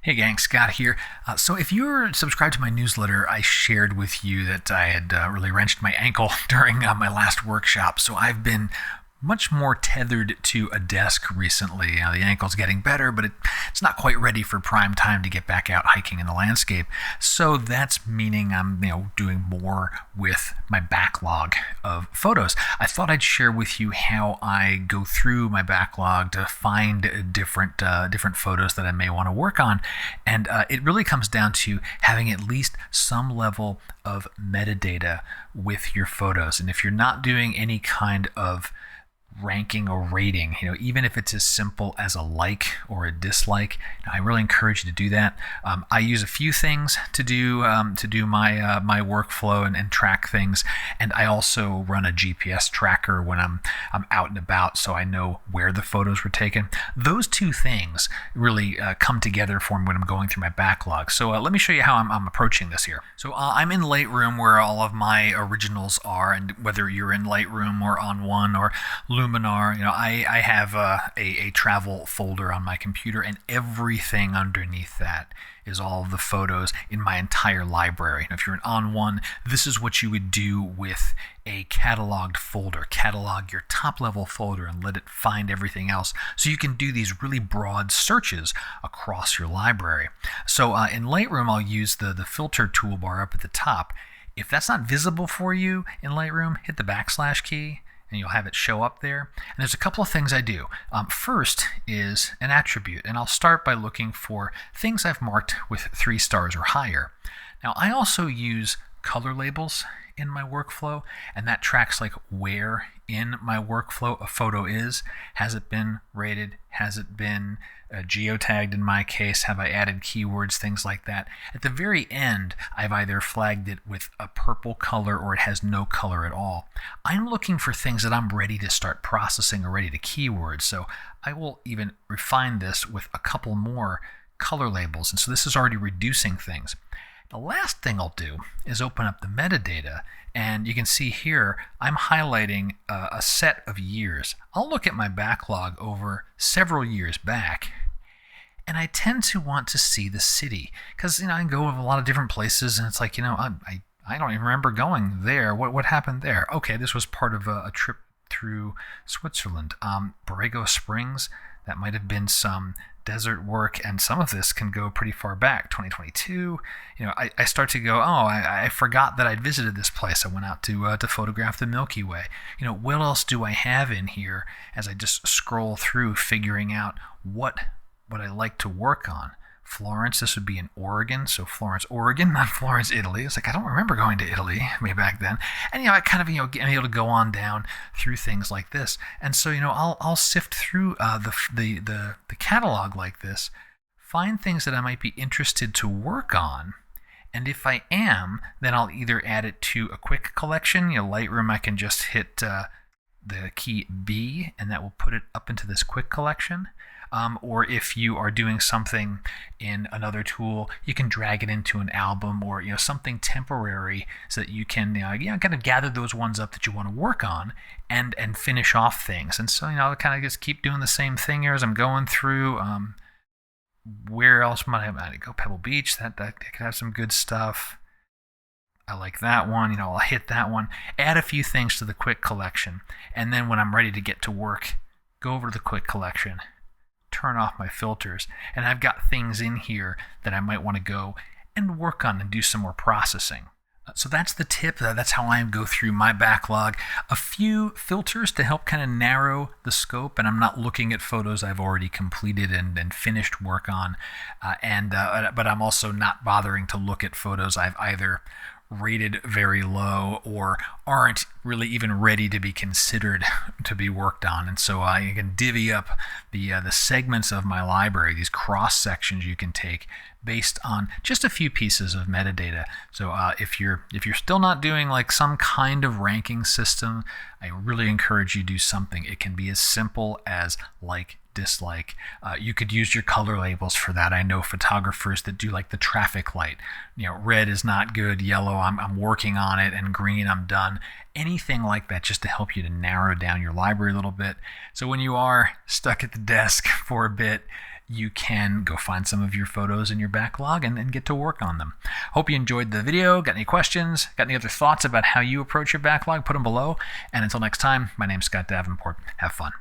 Hey gang, Scott here. So if you're subscribed to my newsletter, I shared with you that I had really wrenched my ankle during my last workshop. So I've been much more tethered to a desk recently. The ankle's getting better, but it's not quite ready for prime time to get back out hiking in the landscape. So that's meaning I'm doing more with my backlog of photos. I thought I'd share with you how I go through my backlog to find different photos that I may want to work on, and it really comes down to having at least some level of metadata with your photos. And if you're not doing any kind of ranking or rating, even if it's as simple as a like or a dislike, I really encourage you to do that. I use a few things to do my workflow and track things, and I also run a GPS tracker when I'm out and about, so I know where the photos were taken. Those two things really come together for me when I'm going through my backlog. So let me show you how I'm approaching this here. So I'm in Lightroom, where all of my originals are, and whether you're in Lightroom or On1 or Luminar, I have a travel folder on my computer, and everything underneath that is all of the photos in my entire library. Now, if you're an On1, this is what you would do with a cataloged folder. Catalog your top level folder and let it find everything else, so you can do these really broad searches across your library. So in Lightroom, I'll use the filter toolbar up at the top. If that's not visible for you in Lightroom, hit the backslash key and you'll have it show up there. And there's a couple of things I do. First is an attribute, and I'll start by looking for things I've marked with 3 stars or higher. Now, I also use color labels in my workflow, and that tracks like where in my workflow a photo is. Has it been rated? Has it been geotagged in my case? Have I added keywords? Things like that. At the very end, I've either flagged it with a purple color or it has no color at all. I'm looking for things that I'm ready to start processing or ready to keyword, so I will even refine this with a couple more color labels, and so this is already reducing things. The last thing I'll do is open up the metadata, and you can see here I'm highlighting a set of years. I'll look at my backlog over several years back, and I tend to want to see the city, because I can go to a lot of different places, and it's like, I don't even remember going there. What happened there? Okay, this was part of a trip through Switzerland. Borrego Springs, that might have been some desert work, and some of this can go pretty far back, 2022. I start to go, I forgot that I'd visited this place. I went out to photograph the Milky Way. What else do I have in here as I just scroll through, figuring out what I like to work on. Florence, this would be in Oregon, so Florence, Oregon, not Florence, Italy. It's like, I don't remember going to Italy way back then. And, I kind of, am able to go on down through things like this. And so, I'll sift through the catalog like this, find things that I might be interested to work on. And if I am, then I'll either add it to a quick collection. Lightroom, I can just hit the key B, and that will put it up into this quick collection. Or if you are doing something in another tool, you can drag it into an album or something temporary, so that you can kind of gather those ones up that you want to work on and finish off things. And so I kind of just keep doing the same thing here as I'm going through. Where else might I go? Pebble Beach, that could have some good stuff. I like that one. I'll hit that one, add a few things to the quick collection, and then when I'm ready to get to work, go over to the quick collection, turn off my filters, and I've got things in here that I might want to go and work on and do some more processing. So that's the tip. That's how I go through my backlog. A few filters to help kind of narrow the scope, and I'm not looking at photos I've already completed and finished work on, but I'm also not bothering to look at photos I've either rated very low or aren't really even ready to be considered to be worked on. And so I can divvy up the segments of my library, these cross sections you can take based on just a few pieces of metadata. So if you're still not doing like some kind of ranking system, I really encourage you to do something. It can be as simple as like, dislike. You could use your color labels for that. I know photographers that do like the traffic light. Red is not good, yellow, I'm working on it, and green, I'm done. Anything like that, just to help you to narrow down your library a little bit. So when you are stuck at the desk for a bit, you can go find some of your photos in your backlog and get to work on them. Hope you enjoyed the video. Got any questions? Got any other thoughts about how you approach your backlog? Put them below. And until next time, my name's Scott Davenport. Have fun.